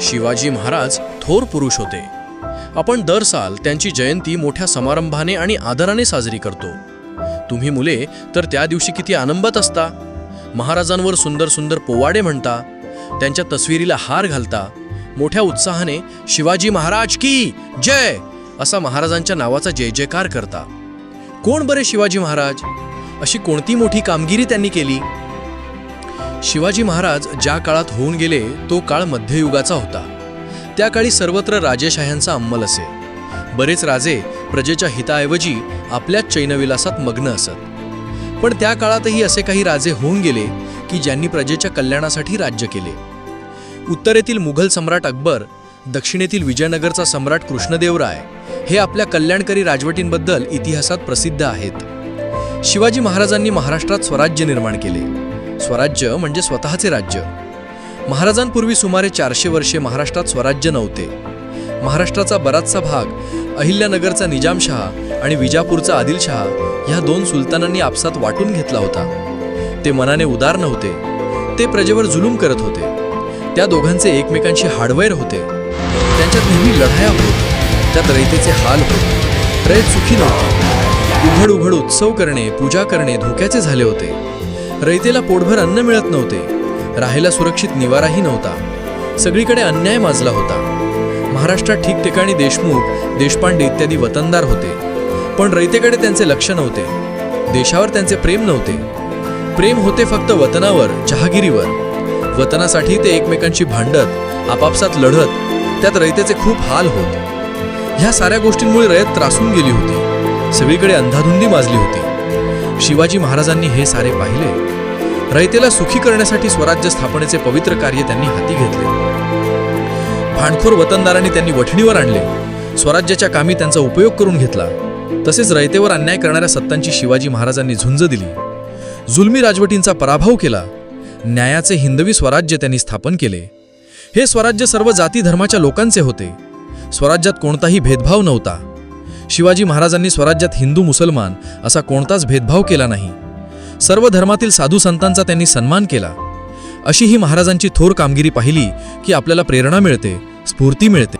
शिवाजी महाराज थोर पुरुष होते. आपण दर साल त्यांची जयंती मोठ्या समारंभाने आणि आदराने साजरी करतो. तुम्ही मुले तर त्या दिवशी किती आनंदात असता. महाराजांवर सुंदर सुंदर पोवाडे म्हणता, त्यांच्या तस्वीरीला हार घालता, मोठ्या उत्साहाने शिवाजी महाराज की जय असा महाराजांच्या नावाचा जय जयकार करता. कोण बरे शिवाजी महाराज? अशी कोणती मोठी कामगिरी त्यांनी केली? शिवाजी महाराज ज्या काळात होऊन गेले तो काळ मध्ययुगाचा होता. त्या काळी सर्वत्र राजेशाह्यांचा अंमल असे. बरेच राजे प्रजेच्या हिताऐवजी आपल्याच चैनविलासात मग्न असत. पण त्या काळातही असे काही राजे होऊन गेले की ज्यांनी प्रजेच्या कल्याणासाठी राज्य केले. उत्तरेतील मुघल सम्राट अकबर, दक्षिणेतील विजयनगरचा सम्राट कृष्णदेवराय हे आपल्या कल्याणकारी राजवटींबद्दल इतिहासात प्रसिद्ध आहेत. शिवाजी महाराजांनी महाराष्ट्रात स्वराज्य निर्माण केले. स्वराज्य म्हणजे स्वतःचे राज्य. महाराजांपूर्वी सुमारे 400 वर्षे महाराष्ट्रात स्वराज्य नव्हते. महाराष्ट्राचा बराचसा भाग अहिल्यानगरचा निजामशहा आणि विजापूरचा आदिलशहा ह्या 2 सुलतानांनी आपसात वाटून घेतला होता. ते मनाने उदार नव्हते. ते प्रजेवर जुलूम करत होते. त्या दोघांचे एकमेकांशी हाडवैर होते. त्यांच्यात नेहमी लढाया होत. त्यात रयतेचे हाल होत. रयत सुखी नव्हती. उघड उघड उत्सव करणे, पूजा करणे धोक्याचे झाले होते. रयतेला पोटभर अन्न मिळत नव्हते. राहायला सुरक्षित निवाराही नव्हता. सगळीकडे अन्याय माजला होता. महाराष्ट्रात ठिकठिकाणी देशमुख, देशपांडे इत्यादी वतनदार होते. पण रयतेकडे त्यांचे लक्ष नव्हते. देशावर त्यांचे प्रेम नव्हते. प्रेम होते फक्त वतनावर, जहागिरीवर. वतनासाठी ते एकमेकांशी भांडत, आपापसात लढत. त्यात रयतेचे खूप हाल होत. ह्या साऱ्या गोष्टींमुळे रयत त्रासून गेली होती. सगळीकडे अंधाधुंदी माजली होती. शिवाजी महाराजांनी हे सारे पाहिले. रयतेला सुखी करण्यासाठी स्वराज्य स्थापनेचे पवित्र कार्य त्यांनी हाती घेतले. भांडखोर वतनदारांनी त्यांनी वठणीवर आणले. स्वराज्याच्या कामी त्यांचा उपयोग करून घेतला. तसेच रयतेवर अन्याय करणाऱ्या सत्तांची शिवाजी महाराजांनी झुंज दिली. जुलमी राजवटींचा पराभव केला. न्यायाचे हिंदवी स्वराज्य त्यांनी स्थापन केले. हे स्वराज्य सर्व जाती धर्माच्या लोकांचे होते. स्वराज्यात कोणताही भेदभाव नव्हता. शिवाजी महाराजांनी स्वराज्यात हिंदू मुसलमान असा कोणताच भेदभाव केला नाही. सर्व धर्मातील साधू संतांचा त्यांनी सन्मान केला. अशी ही महाराजांची थोर कामगिरी पाहिली की आपल्याला प्रेरणा मिळते, स्फूर्ती मिळते.